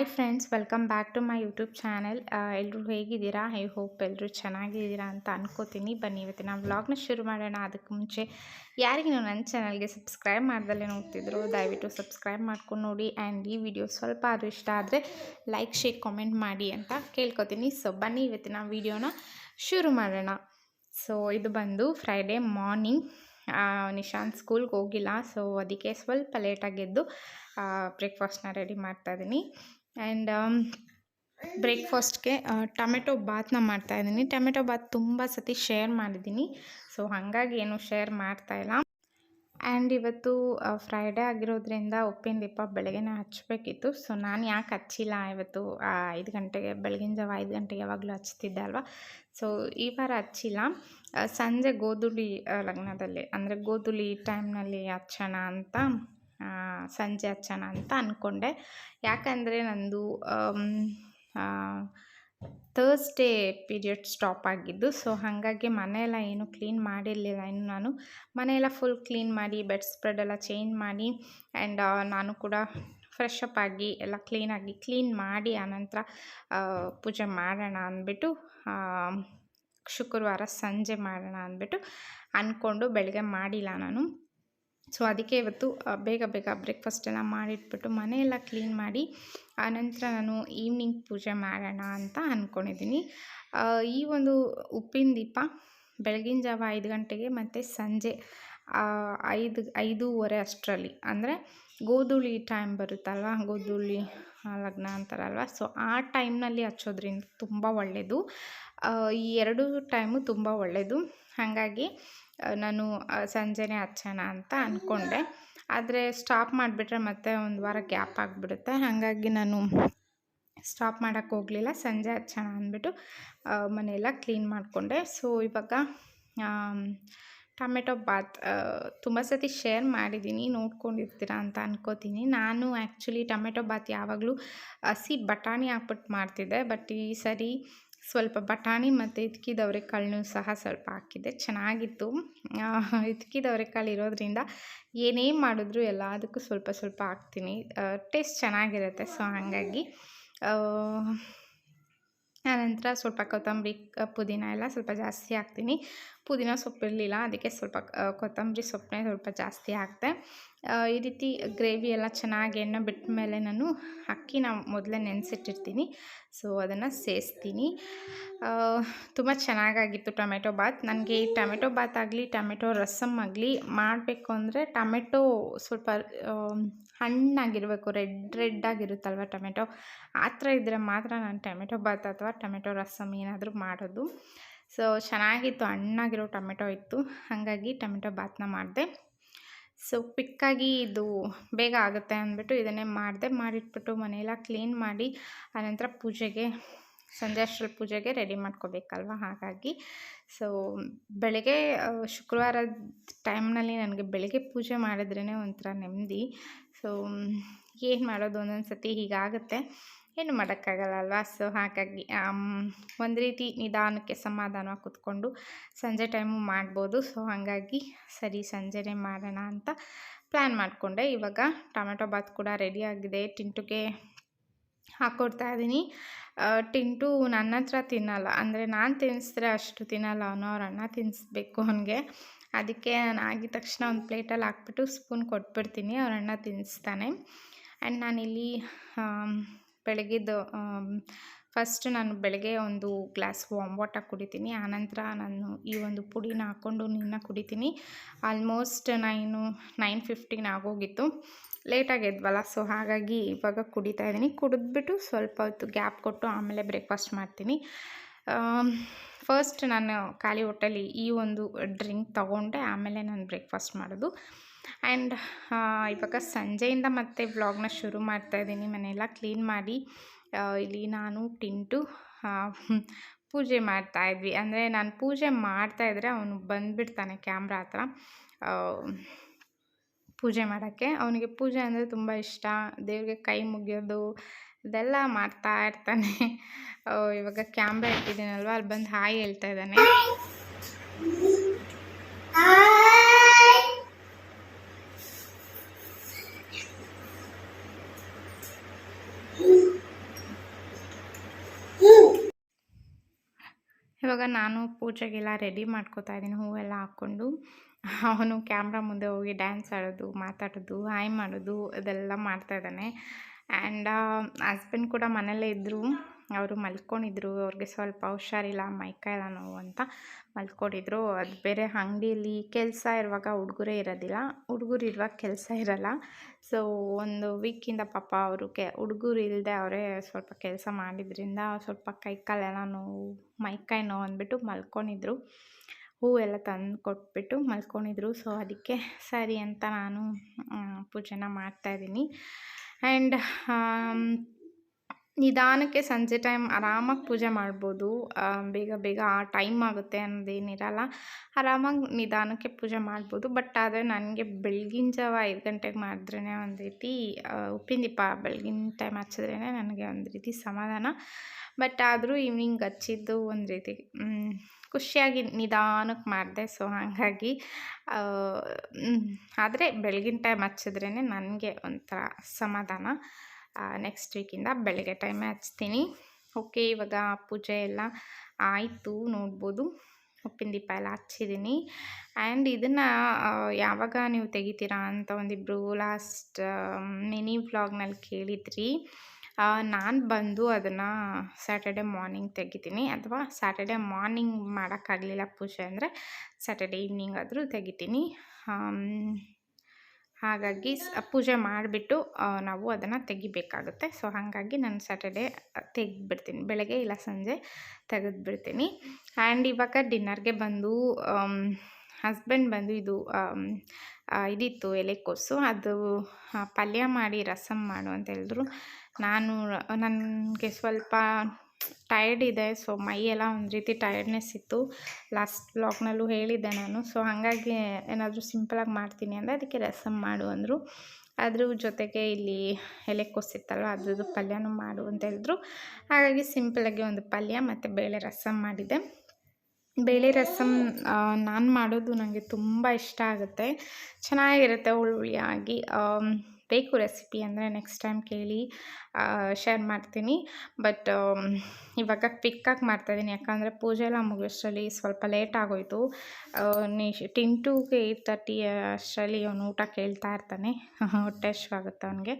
Hi friends, welcome back to my YouTube channel. ಎಲ್ಲರೂ ಹೇಗಿದ್ದೀರಾ? I hope ಎಲ್ಲರೂ ಚೆನ್ನಾಗಿದ್ದೀರಾ ಅಂತ ಅನ್ಕೋತೀನಿ. ಬನ್ನಿ ಇವತ್ತಿನ ವ್ಲಾಗ್ನ ಶುರು ಮಾಡೋಣ. ಅದಕ್ಕೆ ಮುಂಚೆ ಯಾರಿಗೂ ನನ್ನ ಚಾನಲ್ಗೆ ಸಬ್ಸ್ಕ್ರೈಬ್ ಮಾಡ್ದಲ್ಲೇ ನೋಡ್ತಿದ್ರು, ದಯವಿಟ್ಟು ಸಬ್ಸ್ಕ್ರೈಬ್ ಮಾಡ್ಕೊಂಡು ನೋಡಿ. ಆ್ಯಂಡ್ ಈ ವಿಡಿಯೋ ಸ್ವಲ್ಪ ಆದರೂ ಇಷ್ಟ ಆದರೆ ಲೈಕ್, ಶೇರ್, ಕಾಮೆಂಟ್ ಮಾಡಿ ಅಂತ ಕೇಳ್ಕೊತೀನಿ. ಸೊ ಬನ್ನಿ ಇವತ್ತಿನ ವಿಡಿಯೋನ ಶುರು ಮಾಡೋಣ. ಸೊ ಇದು ಬಂದು ಫ್ರೈಡೇ ಮಾರ್ನಿಂಗ್. ನಿಶಾಂತ್ ಸ್ಕೂಲ್ಗೆ ಹೋಗಿಲ್ಲ, ಸೊ ಅದಕ್ಕೆ ಸ್ವಲ್ಪ ಲೇಟಾಗೆದ್ದು ಬ್ರೇಕ್ಫಾಸ್ಟ್ನ ರೆಡಿ ಮಾಡ್ತಾಯಿದ್ದೀನಿ. ಆ್ಯಂಡ್ ಬ್ರೇಕ್ಫಾಸ್ಟ್ಗೆ ಟೊಮೆಟೊ ಬಾತ್ನ ಮಾಡ್ತಾಯಿದ್ದೀನಿ. ಟೊಮೆಟೊ ಬಾತ್ ತುಂಬ ಸತಿ ಶೇರ್ ಮಾಡಿದ್ದೀನಿ, ಸೊ ಹಾಗಾಗಿ ಏನು ಶೇರ್ ಮಾಡ್ತಾಯಿಲ್ಲ. ಆ್ಯಂಡ್ ಇವತ್ತು ಫ್ರೈಡೇ ಆಗಿರೋದ್ರಿಂದ ಉಪ್ಪಿನ ದೀಪ ಬೆಳಗ್ಗೆನೇ ಹಚ್ಚಬೇಕಿತ್ತು. ಸೊ ನಾನು ಯಾಕೆ ಹಚ್ಚಿಲ್ಲ ಇವತ್ತು 5 ಗಂಟೆಗೆ, ಬೆಳಗಿನ ಜಾವ 5 ಗಂಟೆಗೆ ಯಾವಾಗಲೂ ಹಚ್ತಿದ್ದೆ ಅಲ್ವಾ. ಸೊ ಈ ವಾರ ಹಚ್ಚಿಲ್ಲ. ಸಂಜೆ ಗೋಧೂಳಿ ಲಗ್ನದಲ್ಲಿ, ಅಂದರೆ ಗೋಧೂಳಿ ಟೈಮ್ನಲ್ಲಿ ಹಚ್ಚೋಣ ಅಂತ, ಸಂಜೆ ಹಚ್ಚೋಣ ಅಂತ ಅಂದ್ಕೊಂಡೆ. ಯಾಕಂದರೆ ನಂದು ಥರ್ಸ್ಡೇ ಪೀರಿಯಡ್ ಸ್ಟಾಪ್ ಆಗಿದ್ದು. ಸೊ ಹಾಗಾಗಿ ಮನೆಯೆಲ್ಲ ಏನು ಕ್ಲೀನ್ ಮಾಡಿರಲಿಲ್ಲ. ಇನ್ನು ನಾನು ಮನೆಯೆಲ್ಲ ಫುಲ್ ಕ್ಲೀನ್ ಮಾಡಿ, ಬೆಡ್ ಸ್ಪ್ರೆಡ್ ಎಲ್ಲ ಚೇಂಜ್ ಮಾಡಿ, ಆ್ಯಂಡ್ ನಾನು ಕೂಡ ಫ್ರೆಶ್ ಅಪ್ ಆಗಿ ಎಲ್ಲ ಕ್ಲೀನ್ ಮಾಡಿ ಆನಂತರ ಪೂಜೆ ಮಾಡೋಣ ಅಂದ್ಬಿಟ್ಟು, ಶುಕ್ರವಾರ ಸಂಜೆ ಮಾಡೋಣ ಅಂದ್ಬಿಟ್ಟು ಅಂದ್ಕೊಂಡು ಬೆಳಗ್ಗೆ ಮಾಡಿಲ್ಲ ನಾನು. ಸೊ ಅದಕ್ಕೆ ಇವತ್ತು ಬೇಗ ಬ್ರೇಕ್ಫಾಸ್ಟ್ ಎಲ್ಲ ಮಾಡಿಟ್ಬಿಟ್ಟು ಮನೆಯೆಲ್ಲ ಕ್ಲೀನ್ ಮಾಡಿ ಆನಂತರ ನಾನು ಈವ್ನಿಂಗ್ ಪೂಜೆ ಮಾಡೋಣ ಅಂತ ಅಂದ್ಕೊಂಡಿದ್ದೀನಿ. ಈ ಒಂದು ಉಪ್ಪಿನ ದೀಪ ಬೆಳಗಿನ ಜಾವ 5 ಗಂಟೆಗೆ ಮತ್ತು ಸಂಜೆ 5:30 ಅಷ್ಟರಲ್ಲಿ, ಅಂದರೆ ಗೋಧೂಳಿ ಟೈಮ್ ಬರುತ್ತಲ್ವ, ಗೋಧೂಳಿ ಲಗ್ನ ಅಂತಾರಲ್ವ. ಸೊ ಆ ಟೈಮ್ನಲ್ಲಿ ಹಚ್ಚೋದ್ರಿಂದ ತುಂಬ ಒಳ್ಳೆಯದು. ಈ 2 ಟೈಮು ತುಂಬ ಒಳ್ಳೆಯದು. ಹಾಗಾಗಿ ನಾನು ಸಂಜೆನೇ ಹಚ್ಚೋಣ ಅಂತ ಅಂದ್ಕೊಂಡೆ. ಆದರೆ ಸ್ಟಾಪ್ ಮಾಡಿಬಿಟ್ರೆ ಮತ್ತೆ ಒಂದು ವಾರ ಗ್ಯಾಪ್ ಆಗಿಬಿಡುತ್ತೆ. ಹಾಗಾಗಿ ನಾನು ಸ್ಟಾಪ್ ಮಾಡೋಕ್ಕೆ ಹೋಗಲಿಲ್ಲ. ಸಂಜೆ ಹಚ್ಚೋಣ ಅಂದ್ಬಿಟ್ಟು ಮನೆಯೆಲ್ಲ ಕ್ಲೀನ್ ಮಾಡಿಕೊಂಡೆ. ಸೊ ಇವಾಗ ಟೊಮೆಟೊ ಬಾತ್ ತುಂಬ ಸತಿ ಶೇರ್ ಮಾಡಿದ್ದೀನಿ, ನೋಡ್ಕೊಂಡಿರ್ತೀರ ಅಂತ ಅನ್ಕೋತೀನಿ. ನಾನು ಆ್ಯಕ್ಚುಲಿ ಟೊಮೆಟೊ ಬಾತ್ ಯಾವಾಗಲೂ ಹಸಿ ಬಟಾಣಿ ಹಾಕ್ಬಿಟ್ಟು ಮಾಡ್ತಿದ್ದೆ. ಬಟ್ ಈ ಸರಿ ಸ್ವಲ್ಪ ಬಟಾಣಿ ಮತ್ತು ಇದ್ಕಿದವರೆಕಾಳನ್ನೂ ಸಹ ಸ್ವಲ್ಪ ಹಾಕಿದ್ದೆ, ಚೆನ್ನಾಗಿತ್ತು. ಇದ್ಕಿದವರೆಕಾಳು ಇರೋದ್ರಿಂದ ಏನೇ ಮಾಡಿದ್ರು ಎಲ್ಲದಕ್ಕೂ ಸ್ವಲ್ಪ ಹಾಕ್ತೀನಿ, ಟೇಸ್ಟ್ ಚೆನ್ನಾಗಿರುತ್ತೆ. ಸೊ ಹಾಗಾಗಿ ಆನಂತರ ಸ್ವಲ್ಪ ಕೊತ್ತಂಬರಿ, ಪುದೀನ ಎಲ್ಲ ಸ್ವಲ್ಪ ಜಾಸ್ತಿ ಹಾಕ್ತೀನಿ. ಪುದೀನ ಸೊಪ್ಪು ಇರಲಿಲ್ಲ, ಅದಕ್ಕೆ ಸ್ವಲ್ಪ ಕೊತ್ತಂಬರಿ ಸೊಪ್ಪನ್ನೇ ಸ್ವಲ್ಪ ಜಾಸ್ತಿ ಹಾಕಿದೆ. ಈ ರೀತಿ ಗ್ರೇವಿ ಎಲ್ಲ ಚೆನ್ನಾಗಿ ಎಣ್ಣೆ ಬಿಟ್ಟ ಮೇಲೆ ನಾನು ಅಕ್ಕಿನ ಮೊದಲೇ ನೆನೆಸಿಟ್ಟಿರ್ತೀನಿ, ಸೊ ಅದನ್ನು ಸೇರಿಸ್ತೀನಿ. ತುಂಬ ಚೆನ್ನಾಗಾಗಿತ್ತು ಟೊಮೆಟೊ ಬಾತ್. ನನಗೆ ಈ ಟೊಮೆಟೊ ಬಾತ್ ಆಗಲಿ, ಟೊಮೆಟೊ ರಸಮ್ ಆಗಲಿ ಮಾಡಬೇಕು ಅಂದರೆ ಟೊಮೆಟೊ ಸ್ವಲ್ಪ ಹಣ್ಣಾಗಿರಬೇಕು, ರೆಡ್ ಆಗಿರುತ್ತಲ್ವ ಟೊಮೆಟೊ, ಆ ಥರ ಇದ್ದರೆ ಮಾತ್ರ ನಾನು ಟೊಮೆಟೊ ಬಾತ್ ಅಥವಾ ಟೊಮೆಟೊ ರಸಮ್ ಏನಾದರೂ ಮಾಡೋದು. ಸೊ ಚೆನ್ನಾಗಿತ್ತು, ಹಣ್ಣಾಗಿರೋ ಟೊಮೆಟೊ ಇತ್ತು, ಹಾಗಾಗಿ ಟೊಮೆಟೊ ಬಾತ್ನ ಮಾಡಿದೆ. ಸೊ ಕ್ವಿಕ್ಕಾಗಿ ಇದು ಬೇಗ ಆಗುತ್ತೆ ಅಂದ್ಬಿಟ್ಟು ಇದನ್ನೇ ಮಾಡಿಟ್ಬಿಟ್ಟು ಮನೆಯೆಲ್ಲ ಕ್ಲೀನ್ ಮಾಡಿ ಆನಂತರ ಸಂಜೆ ಅಷ್ಟರಲ್ಲಿ ಪೂಜೆಗೆ ರೆಡಿ ಮಾಡ್ಕೋಬೇಕಲ್ವ. ಹಾಗಾಗಿ ಸೊ ಬೆಳಗ್ಗೆ ಶುಕ್ರವಾರದ ಟೈಮ್ನಲ್ಲಿ ನನಗೆ ಬೆಳಗ್ಗೆ ಪೂಜೆ ಮಾಡಿದ್ರೇ ಒಂಥರ ನೆಮ್ಮದಿ. ಸೊ ಏನು ಮಾಡೋದು, ಒಂದೊಂದು ಸತಿ ಹೀಗಾಗುತ್ತೆ, ಏನು ಮಾಡೋಕ್ಕಾಗಲ್ಲ ಅಲ್ವಾ. ಸೊ ಹಾಗಾಗಿ ಒಂದು ರೀತಿ ನಿಧಾನಕ್ಕೆ ಸಮಾಧಾನವಾಗಿ ಕೂತ್ಕೊಂಡು ಸಂಜೆ ಟೈಮು ಮಾಡ್ಬೋದು. ಸೊ ಹಾಗಾಗಿ ಸರಿ ಸಂಜೆನೇ ಮಾಡೋಣ ಅಂತ ಪ್ಲ್ಯಾನ್ ಮಾಡಿಕೊಂಡೆ. ಇವಾಗ ಟೊಮೆಟೊ ಬಾತ್ ಕೂಡ ರೆಡಿಯಾಗಿದೆ, ಟಿಂಟುಗೆ ಹಾಕ್ಕೊಡ್ತಾಯಿದ್ದೀನಿ. ಟಿಂಟು ನನ್ನ ಹತ್ರ ತಿನ್ನಲ್ಲ, ಅಂದರೆ ನಾನು ತಿನ್ನಿಸಿದ್ರೆ ಅಷ್ಟು ತಿನ್ನಲ್ಲ ಅವನು, ಅವ್ರ ಅಣ್ಣ ತಿನ್ನಿಸ್ಬೇಕು ಅವನಿಗೆ. ಅದಕ್ಕೆ ನಾನು ಆಗಿದ ತಕ್ಷಣ ಒಂದು ಪ್ಲೇಟಲ್ಲಿ ಹಾಕ್ಬಿಟ್ಟು ಸ್ಪೂನ್ ಕೊಟ್ಬಿಡ್ತೀನಿ, ಅವ್ರ ಅಣ್ಣ ತಿನ್ನಿಸ್ತಾನೆ. ಆ್ಯಂಡ್ ನಾನಿಲ್ಲಿ ಬೆಳಗ್ಗೆದು ಫಸ್ಟ್ ನಾನು ಬೆಳಗ್ಗೆ ಒಂದು ಗ್ಲಾಸ್ ವಾಮ್ ವಾಟರ್ ಕುಡಿತೀನಿ, ಆನಂತರ ನಾನು ಈ ಒಂದು ಪುಡಿನ ಹಾಕ್ಕೊಂಡು ನೀರನ್ನ ಕುಡಿತೀನಿ. ಆಲ್ಮೋಸ್ಟ್ 9:15 ಆಗೋಗಿತ್ತು, ಲೇಟಾಗಿ ಎದ್ವಲ್ಲ. ಸೊ ಹಾಗಾಗಿ ಇವಾಗ ಕುಡಿತಾಯಿದ್ದೀನಿ. ಕುಡಿದ್ಬಿಟ್ಟು ಸ್ವಲ್ಪ ಹೊತ್ತು ಗ್ಯಾಪ್ ಕೊಟ್ಟು ಆಮೇಲೆ ಬ್ರೇಕ್ಫಾಸ್ಟ್ ಮಾಡ್ತೀನಿ. ಫಸ್ಟ್ ನಾನು ಖಾಲಿ ಹೊಟ್ಟೆಲಿ ಈ ಒಂದು ಡ್ರಿಂಕ್ ತೊಗೊಂಡೆ, ಆಮೇಲೆ ನಾನು ಬ್ರೇಕ್ಫಾಸ್ಟ್ ಮಾಡೋದು. ಆ್ಯಂಡ್ ಇವಾಗ ಸಂಜೆಯಿಂದ ಮತ್ತೆ ವ್ಲಾಗ್ನ ಶುರು ಮಾಡ್ತಾಯಿದ್ದೀನಿ. ಮನೆಯೆಲ್ಲ ಕ್ಲೀನ್ ಮಾಡಿ ಇಲ್ಲಿ ನಾನು ಟಿಂಟು ಪೂಜೆ ಮಾಡ್ತಾಯಿದ್ವಿ. ಅಂದರೆ ನಾನು ಪೂಜೆ ಮಾಡ್ತಾಯಿದ್ರೆ ಅವನು ಬಂದುಬಿಡ್ತಾನೆ ಕ್ಯಾಮ್ರಾ ಹತ್ರ ಪೂಜೆ ಮಾಡೋಕ್ಕೆ. ಅವನಿಗೆ ಪೂಜೆ ಅಂದರೆ ತುಂಬ ಇಷ್ಟ, ದೇವ್ರಿಗೆ ಕೈ ಮುಗಿಯೋದು ಇದೆಲ್ಲ ಮಾಡ್ತಾ ಇರ್ತಾನೆ. ಇವಾಗ ಕ್ಯಾಮ್ರಾ ಇಟ್ಟಿದ್ದೀನಲ್ವ, ಅಲ್ಲಿ ಬಂದು ಹಾಯ್ ಹೇಳ್ತಾ ಇದ್ದಾನೆ. ಇವಾಗ ನಾನು ಪೂಜೆಗೆಲ್ಲ ರೆಡಿ ಮಾಡ್ಕೋತಾ ಇದ್ದೀನಿ ಹೂವೆಲ್ಲ ಹಾಕ್ಕೊಂಡು. ಅವನು ಕ್ಯಾಮ್ರಾ ಮುಂದೆ ಹೋಗಿ ಡ್ಯಾನ್ಸ್ ಆಡೋದು, ಮಾತಾಡೋದು, ಹಾಯ್ ಮಾಡೋದು ಇದೆಲ್ಲ ಮಾಡ್ತಾ ಇದ್ದಾನೆ. ಆ್ಯಂಡ್ ಹಸ್ಬೆಂಡ್ ಕೂಡ ಮನೆಯಲ್ಲೇ ಇದ್ದರು. ಅವರು ಮಲ್ಕೊಂಡಿದ್ರು. ಅವ್ರಿಗೆ ಸ್ವಲ್ಪ ಹುಷಾರಿಲ್ಲ, ಮೈಕೈ ಎಲ್ಲ ನೋವು ಅಂತ ಮಲ್ಕೊಂಡಿದ್ರು. ಅದು ಬೇರೆ ಅಂಗಡಿಯಲ್ಲಿ ಕೆಲಸ ಇರುವಾಗ ಹುಡುಗರೇ ಇರೋದಿಲ್ಲ, ಹುಡುಗರು ಇರುವಾಗ ಕೆಲಸ ಇರಲ್ಲ. ಸೊ ಒಂದು ವೀಕಿಂದ ಪಾಪ ಅವರು ಹುಡುಗರು ಇಲ್ಲದೆ ಅವರೇ ಸ್ವಲ್ಪ ಕೆಲಸ ಮಾಡಿದ್ರಿಂದ ಸ್ವಲ್ಪ ಕೈ ಕಾಲೆಲ್ಲ ನೋವು, ಮೈಕೈ ನೋವು ಅಂದ್ಬಿಟ್ಟು ಮಲ್ಕೊಂಡಿದ್ರು. ಹೂವೆಲ್ಲ ತಂದು ಕೊಟ್ಬಿಟ್ಟು ಮಲ್ಕೊಂಡಿದ್ರು. ಸೊ ಅದಕ್ಕೆ ಸರಿ ಅಂತ ನಾನು ಪೂಜೆನ ಮಾಡ್ತಾಯಿದ್ದೀನಿ. ಆ್ಯಂಡ್ ನಿಧಾನಕ್ಕೆ ಸಂಜೆ ಟೈಮ್ ಆರಾಮಾಗಿ ಪೂಜೆ ಮಾಡ್ಬೋದು. ಬೇಗ ಬೇಗ ಟೈಮ್ ಆಗುತ್ತೆ ಅನ್ನೋದೇನಿರಲ್ಲ, ಆರಾಮಾಗಿ ನಿಧಾನಕ್ಕೆ ಪೂಜೆ ಮಾಡ್ಬೋದು. ಬಟ್ ಆದರೆ ನನಗೆ ಬೆಳಗಿನ ಜಾವ 5 ಗಂಟೆಗೆ ಮಾಡಿದ್ರೇ ಒಂದು ರೀತಿ ಉಪ್ಪಿನ ದೀಪ ಬೆಳಗಿನ ಟೈಮ್ ಹಚ್ಚಿದ್ರೇ ನನಗೆ ಒಂದು ರೀತಿ ಸಮಾಧಾನ. ಬಟ್ ಆದರೂ ಈವ್ನಿಂಗ್ ಹಚ್ಚಿದ್ದು ಒಂದು ರೀತಿ ಖುಷಿಯಾಗಿ ನಿಧಾನಕ್ಕೆ ಮಾಡಿದೆ. ಸೊ ಹಾಗಾಗಿ ಆದರೆ ಬೆಳಗಿನ ಟೈಮ್ ಹಚ್ಚಿದ್ರೇ ನನಗೆ ಒಂಥರ ಸಮಾಧಾನ. ನೆಕ್ಸ್ಟ್ ವೀಕಿಂದ ಬೆಳಗ್ಗೆ ಟೈಮೇ ಹಚ್ತೀನಿ. ಓಕೆ, ಇವಾಗ ಪೂಜೆ ಎಲ್ಲ ಆಯಿತು ನೋಡ್ಬೋದು. ಉಪ್ಪಿನ ದೀಪ ಎಲ್ಲ ಹಚ್ಚಿದ್ದೀನಿ. ಆ್ಯಂಡ್ ಇದನ್ನು ಯಾವಾಗ ನೀವು ತೆಗಿತೀರಾ ಅಂತ ಒಂದಿಬ್ಬರು ಲಾಸ್ಟ್ ಮಿನಿ ವ್ಲಾಗ್ನಲ್ಲಿ ಕೇಳಿದ್ರಿ. ನಾನು ಬಂದು ಅದನ್ನು ಸ್ಯಾಟರ್ಡೆ ಮಾರ್ನಿಂಗ್ ತೆಗಿತೀನಿ, ಅಥವಾ ಸ್ಯಾಟರ್ಡೆ ಮಾರ್ನಿಂಗ್ ಮಾಡೋಕ್ಕಾಗಲಿಲ್ಲ ಪೂಜೆ ಅಂದರೆ ಸ್ಯಾಟರ್ಡೆ ಈವ್ನಿಂಗ್ ಆದರೂ ತೆಗಿತೀನಿ. ಹಾಗಾಗಿ ಪೂಜೆ ಮಾಡಿಬಿಟ್ಟು ನಾವು ಅದನ್ನು ತೆಗಿಬೇಕಾಗುತ್ತೆ. ಸೊ ಹಾಗಾಗಿ ನಾನು ಸ್ಯಾಟರ್ಡೆ ತೆಗೆದ್ಬಿಡ್ತೀನಿ, ಬೆಳಗ್ಗೆ ಇಲ್ಲ ಸಂಜೆ ತೆಗೆದ್ಬಿಡ್ತೀನಿ. ಆ್ಯಂಡ್ ಇವಾಗ ಡಿನ್ನರ್ಗೆ ಬಂದು ಹಸ್ಬೆಂಡ್ ಬಂದು ಇದಿತ್ತು ಎಲೆಕೋಸು, ಅದು ಪಲ್ಯ ಮಾಡಿ ರಸಮ್ ಮಾಡು ಅಂತ ಹೇಳಿದ್ರು. ನನಗೆ ಸ್ವಲ್ಪ ಟಯರ್ಡ್ ಇದೆ. ಸೊ ಮೈಯೆಲ್ಲ ಒಂದು ರೀತಿ ಟಯರ್ಡ್ನೆಸ್ ಇತ್ತು. ಲಾಸ್ಟ್ ವ್ಲಾಗ್ನಲ್ಲೂ ಹೇಳಿದ್ದೆ ನಾನು. ಸೊ ಹಾಗಾಗಿ ಏನಾದರೂ ಸಿಂಪಲಾಗಿ ಮಾಡ್ತೀನಿ ಅಂದರೆ ಅದಕ್ಕೆ ರಸಮ್ ಮಾಡು ಅಂದರು. ಅದ್ರ ಜೊತೆಗೆ ಇಲ್ಲಿ ಎಲೆಕೋಸು ಇತ್ತಲ್ವ ಅದ್ರದ್ದು ಪಲ್ಯನೂ ಮಾಡು ಅಂತ ಹೇಳಿದ್ರು. ಹಾಗಾಗಿ ಸಿಂಪಲಾಗಿ ಒಂದು ಪಲ್ಯ ಮತ್ತು ಬೇಳೆ ರಸಮ್ ಮಾಡಿದ್ದೆ. ಬೇಳೆ ರಸಮ್ ನಾನು ಮಾಡೋದು ನನಗೆ ತುಂಬ ಇಷ್ಟ ಆಗುತ್ತೆ, ಚೆನ್ನಾಗಿರುತ್ತೆ ಹುಳಿಯಾಗಿ. ಬೇಕು ರೆಸಿಪಿ ಅಂದರೆ ನೆಕ್ಸ್ಟ್ ಟೈಮ್ ಕೇಳಿ ಶೇರ್ ಮಾಡ್ತೀನಿ. ಬಟ್ ಇವಾಗ ಕ್ವಿಕ್ಕಾಗಿ ಮಾಡ್ತಾಯಿದ್ದೀನಿ, ಯಾಕಂದರೆ ಪೂಜೆ ಎಲ್ಲ ಮುಗಿಯೋಷ್ಟರಲ್ಲಿ ಸ್ವಲ್ಪ ಲೇಟ್ ಆಗೋಯಿತು. 10 to 8:30 ಅಷ್ಟರಲ್ಲಿ ಅವನು ಊಟ ಕೇಳ್ತಾ ಇರ್ತಾನೆ, ಹೊಟ್ಟೆ ಹಶ್ವಾಗುತ್ತೆ ಅವನಿಗೆ.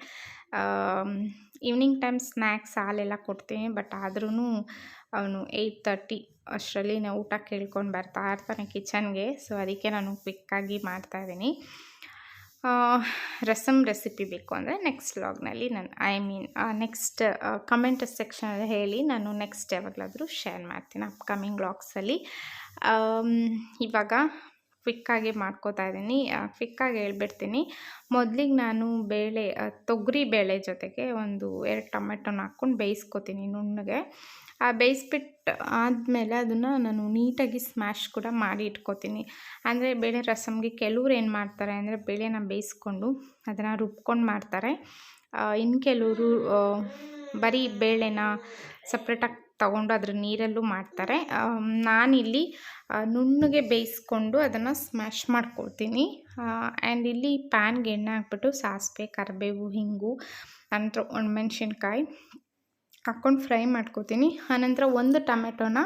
ಈವ್ನಿಂಗ್ ಟೈಮ್ ಸ್ನ್ಯಾಕ್ಸ್ ಹಾಲೆಲ್ಲ ಕೊಡ್ತೀನಿ. ಬಟ್ ಆದ್ರೂ ಅವನು 8:30 ಅಷ್ಟರಲ್ಲಿ ಊಟ ಕೇಳ್ಕೊಂಡು ಬರ್ತಾ ಇರ್ತಾನೆ ಕಿಚನ್ಗೆ. ಸೊ ಅದಕ್ಕೆ ನಾನು ಕ್ವಿಕ್ಕಾಗಿ ಮಾಡ್ತಾಯಿದ್ದೀನಿ. ರಸಮ್ ರೆಸಿಪಿ ಬೇಕು ಅಂದರೆ ನೆಕ್ಸ್ಟ್ ವ್ಲಾಗ್ನಲ್ಲಿ ನೆಕ್ಸ್ಟ್ ಕಮೆಂಟ್ ಸೆಕ್ಷನಲ್ಲಿ ಹೇಳಿ, ನಾನು ನೆಕ್ಸ್ಟ್ ಯಾವಾಗಲಾದರೂ ಶೇರ್ ಮಾಡ್ತೀನಿ ಅಪ್ಕಮಿಂಗ್ ವ್ಲಾಗ್ಸಲ್ಲಿ. ಇವಾಗ ಕ್ವಿಕ್ಕಾಗಿ ಮಾಡ್ಕೋತಾ ಇದ್ದೀನಿ. ಕ್ವಿಕ್ಕಾಗಿ ಹೇಳ್ಬಿಡ್ತೀನಿ. ಮೊದಲಿಗೆ ನಾನು ತೊಗರಿ ಬೇಳೆ ಜೊತೆಗೆ 2 ಟೊಮೆಟೊನ ಹಾಕ್ಕೊಂಡು ಬೇಯಿಸ್ಕೊತೀನಿ ನುಣ್ಣಗೆ. ಬೇಯಿಸ್ಬಿಟ್ಟು ಆದಮೇಲೆ ಅದನ್ನು ನಾನು ನೀಟಾಗಿ ಸ್ಮ್ಯಾಶ್ ಕೂಡ ಮಾಡಿ ಇಟ್ಕೋತೀನಿ. ಅಂದರೆ ಬೇಳೆ ರಸಮ್ಗೆ ಕೆಲವ್ರು ಏನು ಮಾಡ್ತಾರೆ ಅಂದರೆ ಬೇಳೆನ ಬೇಯಿಸ್ಕೊಂಡು ಅದನ್ನು ರುಬ್ಕೊಂಡು ಮಾಡ್ತಾರೆ. ಇನ್ನು ಕೆಲವರು ಬರೀ ಬೇಳೆನ ಸಪ್ರೇಟಾಗಿ ತಗೊಂಡು ಅದ್ರ ನೀರಲ್ಲೂ ಮಾಡ್ತಾರೆ. ನಾನಿಲ್ಲಿ ನುಣ್ಣಗೆ ಬೇಯಿಸ್ಕೊಂಡು ಅದನ್ನು ಸ್ಮ್ಯಾಶ್ ಮಾಡ್ಕೊಳ್ತೀನಿ. ಆ್ಯಂಡ್ ಇಲ್ಲಿ ಪ್ಯಾನ್ಗೆ ಎಣ್ಣೆ ಹಾಕ್ಬಿಟ್ಟು ಸಾಸಿವೆ, ಕರಿಬೇವು, ಹಿಂಗು, ನಂತರ ಒಣಮೆಣ್ಸಿನ್ಕಾಯಿ ಹಾಕ್ಕೊಂಡು ಫ್ರೈ ಮಾಡ್ಕೋತೀನಿ. ಆನಂತರ 1 ಟೊಮೆಟೊನ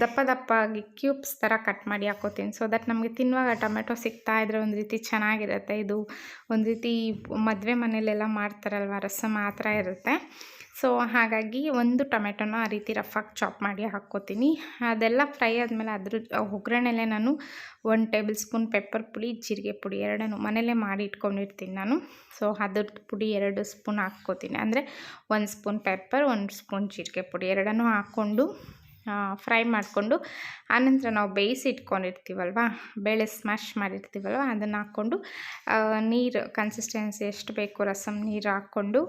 ದಪ್ಪ ದಪ್ಪಾಗಿ ಕ್ಯೂಬ್ಸ್ ಥರ ಕಟ್ ಮಾಡಿ ಹಾಕ್ಕೋತೀನಿ. ಸೊ ದಟ್ ನಮಗೆ ತಿನ್ನುವಾಗ ಟೊಮೆಟೊ ಸಿಗ್ತಾಯಿದ್ರೆ ಒಂದು ರೀತಿ ಚೆನ್ನಾಗಿರುತ್ತೆ. ಇದು ಒಂದು ರೀತಿ ಮದುವೆ ಮನೆಯಲ್ಲೆಲ್ಲ ಮಾಡ್ತಾರಲ್ವ ರಸಮ್, ಆ ಥರ ಇರುತ್ತೆ. ಸೊ ಹಾಗಾಗಿ 1 ಟೊಮೆಟೊನ ಆ ರೀತಿ ರಫಾಗಿ ಚಾಪ್ ಮಾಡಿ ಹಾಕ್ಕೋತೀನಿ. ಅದೆಲ್ಲ ಫ್ರೈ ಆದಮೇಲೆ ಅದ್ರ ಒಗ್ಗರಣೆಲೆ ನಾನು 1 ಟೇಬಲ್ ಸ್ಪೂನ್ ಪೆಪ್ಪರ್ ಪುಡಿ, ಜೀರಿಗೆ ಪುಡಿ ಎರಡನ್ನೂ ಮನೆಯಲ್ಲೇ ಮಾಡಿ ಇಟ್ಕೊಂಡಿರ್ತೀನಿ ನಾನು. ಸೊ ಅದ್ರದ್ದು ಪುಡಿ 2 ಸ್ಪೂನ್ ಹಾಕ್ಕೋತೀನಿ. ಅಂದರೆ 1 ಸ್ಪೂನ್ ಪೆಪ್ಪರ್, 1 ಸ್ಪೂನ್ ಜೀರಿಗೆ ಪುಡಿ ಎರಡನ್ನೂ ಹಾಕ್ಕೊಂಡು ಫ್ರೈ ಮಾಡಿಕೊಂಡು, ಆನಂತರ ನಾವು ಬೇಯಿಸಿ ಇಟ್ಕೊಂಡಿರ್ತೀವಲ್ವ, ಬೇಳೆ ಸ್ಮ್ಯಾಶ್ ಮಾಡಿರ್ತೀವಲ್ವ, ಅದನ್ನು ಹಾಕ್ಕೊಂಡು ನೀರು ಕನ್ಸಿಸ್ಟೆನ್ಸಿ ಎಷ್ಟು ಬೇಕು ರಸಮ್ ನೀರು ಹಾಕ್ಕೊಂಡು,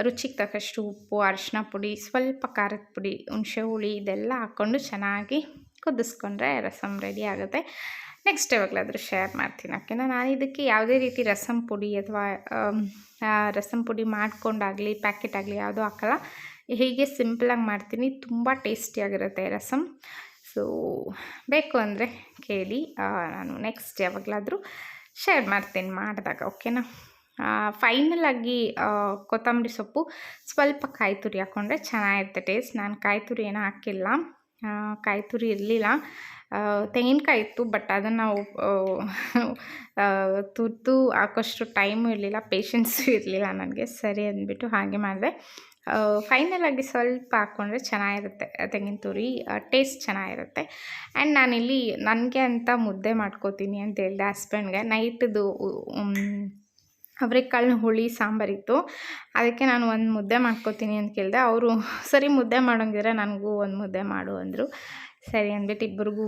ರುಚಿಗೆ ತಕ್ಕಷ್ಟು ಉಪ್ಪು, ಅರಿಶಿನ ಪುಡಿ, ಸ್ವಲ್ಪ ಖಾರದ ಪುಡಿ, ಹುಣಸೆ ಹುಳಿ ಇದೆಲ್ಲ ಹಾಕ್ಕೊಂಡು ಚೆನ್ನಾಗಿ ಕುದಿಸ್ಕೊಂಡ್ರೆ ರಸಮ್ ರೆಡಿ ಆಗುತ್ತೆ. ನೆಕ್ಸ್ಟ್ ಯಾವಾಗಲಾದರೂ ಶೇರ್ ಮಾಡ್ತೀನಿ. ಓಕೆನಾ? ನಾನು ಇದಕ್ಕೆ ಯಾವುದೇ ರೀತಿ ರಸಮ್ ಪುಡಿ ಅಥವಾ ರಸಮ್ ಪುಡಿ ಮಾಡ್ಕೊಂಡಾಗಲಿ ಪ್ಯಾಕೆಟ್ ಆಗಲಿ ಯಾವುದೂ ಹಾಕಲ್ಲ. ಹೀಗೆ ಸಿಂಪಲಾಗಿ ಮಾಡ್ತೀನಿ, ತುಂಬ ಟೇಸ್ಟಿಯಾಗಿರುತ್ತೆ ರಸಮ್. ಸೊ ಬೇಕು ಅಂದರೆ ಕೇಳಿ, ನಾನು ನೆಕ್ಸ್ಟ್ ಯಾವಾಗಲಾದರೂ ಶೇರ್ ಮಾಡ್ತೀನಿ ಮಾಡಿದಾಗ. ಓಕೆನಾ? ಫೈನಲಾಗಿ ಕೊತ್ತಂಬರಿ ಸೊಪ್ಪು, ಸ್ವಲ್ಪ ಕಾಯಿ ತುರಿ ಹಾಕ್ಕೊಂಡ್ರೆ ಚೆನ್ನಾಗಿರುತ್ತೆ ಟೇಸ್ಟ್. ನಾನು ಕಾಯಿ ತುರಿ ಏನೂ ಹಾಕಿಲ್ಲ. ಕಾಯಿ ತುರಿ ಇರಲಿಲ್ಲ. ತೆಂಗಿನಕಾಯಿ ಇತ್ತು, ಬಟ್ ಅದನ್ನು ನಾವು ತುರಿದು ಹಾಕೋಷ್ಟು ಟೈಮು ಇರಲಿಲ್ಲ, ಪೇಷನ್ಸು ಇರಲಿಲ್ಲ ನನಗೆ. ಸರಿ ಅಂದ್ಬಿಟ್ಟು ಹಾಗೆ ಮಾಡಿದೆ. ಫೈನಲಾಗಿ ಸ್ವಲ್ಪ ಹಾಕ್ಕೊಂಡ್ರೆ ಚೆನ್ನಾಗಿರುತ್ತೆ ತೆಂಗಿನ ತುರಿ, ಟೇಸ್ಟ್ ಚೆನ್ನಾಗಿರುತ್ತೆ. ಆ್ಯಂಡ್ ನಾನಿಲ್ಲಿ ನನಗೆ ಅಂತ ಮುದ್ದೆ ಮಾಡ್ಕೋತೀನಿ ಅಂತ ಹೇಳಿದೆ ಹಸ್ಬೆಂಡ್ಗೆ. ನೈಟ್ದು ಅವರೆಕಾಳಿನ ಹುಳಿ ಸಾಂಬಾರಿತ್ತು, ಅದಕ್ಕೆ ನಾನು ಒಂದು ಮುದ್ದೆ ಮಾಡ್ಕೋತೀನಿ ಅಂತ ಕೇಳಿದೆ. ಅವರು ಸರಿ ಮುದ್ದೆ ಮಾಡೋಂಗಿದ್ರೆ ನನಗೂ ಒಂದು ಮುದ್ದೆ ಮಾಡು ಅಂದರು. ಸರಿ ಅಂದ್ಬಿಟ್ಟು ಇಬ್ಬರಿಗೂ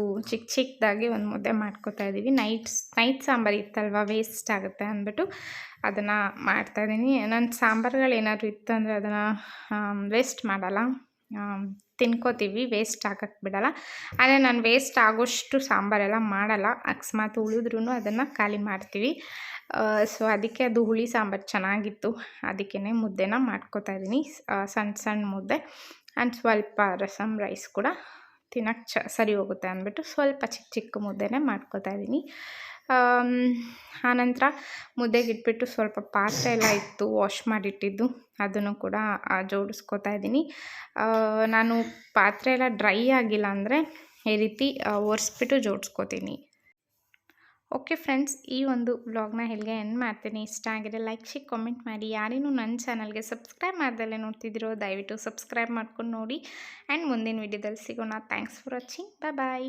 ಚಿಕ್ಕದಾಗಿ ಒಂದು ಮುದ್ದೆ ಮಾಡ್ಕೋತಾ ಇದ್ದೀವಿ. ನೈಟ್ ಸಾಂಬಾರು ಇತ್ತಲ್ವ, ವೇಸ್ಟ್ ಆಗುತ್ತೆ ಅಂದ್ಬಿಟ್ಟು ಅದನ್ನು ಮಾಡ್ತಾಯಿದ್ದೀನಿ. ನನ್ನ ಸಾಂಬಾರುಗಳು ಏನಾದರೂ ಇತ್ತು ಅಂದರೆ ಅದನ್ನು ವೇಸ್ಟ್ ಮಾಡಲ್ಲ, ತಿನ್ಕೋತೀವಿ, ವೇಸ್ಟ್ ಆಗಕ್ಕೆ ಬಿಡಲ್ಲ. ಆದರೆ ನಾನು ವೇಸ್ಟ್ ಆಗೋಷ್ಟು ಸಾಂಬಾರೆಲ್ಲ ಮಾಡಲ್ಲ, ಅಕಸ್ಮಾತ್ ಉಳಿದ್ರೂ ಅದನ್ನು ಖಾಲಿ ಮಾಡ್ತೀವಿ. ಸೊ ಅದಕ್ಕೆ ಅದು ಹುಳಿ ಸಾಂಬಾರು ಚೆನ್ನಾಗಿತ್ತು, ಅದಕ್ಕೇ ಮುದ್ದೆನ ಮಾಡ್ಕೋತಾ ಇದ್ದೀನಿ, ಸಣ್ಣ ಮುದ್ದೆ. ಆ್ಯಂಡ್ ಸ್ವಲ್ಪ ರಸಮ್ ರೈಸ್ ಕೂಡ ತಿನ್ನೋಕ್ಕೆ ಸರಿ ಹೋಗುತ್ತೆ ಅಂದ್ಬಿಟ್ಟು ಸ್ವಲ್ಪ ಚಿಕ್ಕ ಮುದ್ದೆನೇ ಮಾಡ್ಕೋತಾ ಇದ್ದೀನಿ. ಆನಂತರ ಮುದ್ದೆಗೆ ಇಟ್ಬಿಟ್ಟು ಸ್ವಲ್ಪ ಪಾತ್ರೆ ಎಲ್ಲ ಇತ್ತು ವಾಶ್ ಮಾಡಿಟ್ಟಿದ್ದು, ಅದನ್ನು ಕೂಡ ಜೋಡಿಸ್ಕೋತಾ ಇದ್ದೀನಿ. ನಾನು ಪಾತ್ರೆ ಎಲ್ಲ ಡ್ರೈ ಆಗಿಲ್ಲ ಅಂದರೆ ಈ ರೀತಿ ಒರೆಸ್ಬಿಟ್ಟು ಜೋಡಿಸ್ಕೋತೀನಿ. ಓಕೆ ಫ್ರೆಂಡ್ಸ್, ಈ ಒಂದು ವ್ಲಾಗ್ನ ಇಲ್ಲಿಗೆ ಎಂಡ್ ಮಾಡ್ತೀನಿ. ಇಷ್ಟ ಆಗಿದೆ ಲೈಕ್ ಶೇರ್ ಕಾಮೆಂಟ್ ಮಾಡಿ. ಯಾರೇನೂ ನನ್ನ ಚಾನಲ್ಗೆ ಸಬ್ಸ್ಕ್ರೈಬ್ ಮಾಡ್ದಲ್ಲೇ ನೋಡ್ತಿದ್ದೀರೋ ದಯವಿಟ್ಟು ಸಬ್ಸ್ಕ್ರೈಬ್ ಮಾಡ್ಕೊಂಡು ನೋಡಿ. ಆ್ಯಂಡ್ ಮುಂದಿನ ವಿಡಿಯೋದಲ್ಲಿ ಸಿಗೋಣ. Thanks for watching. ಬಾಯ್.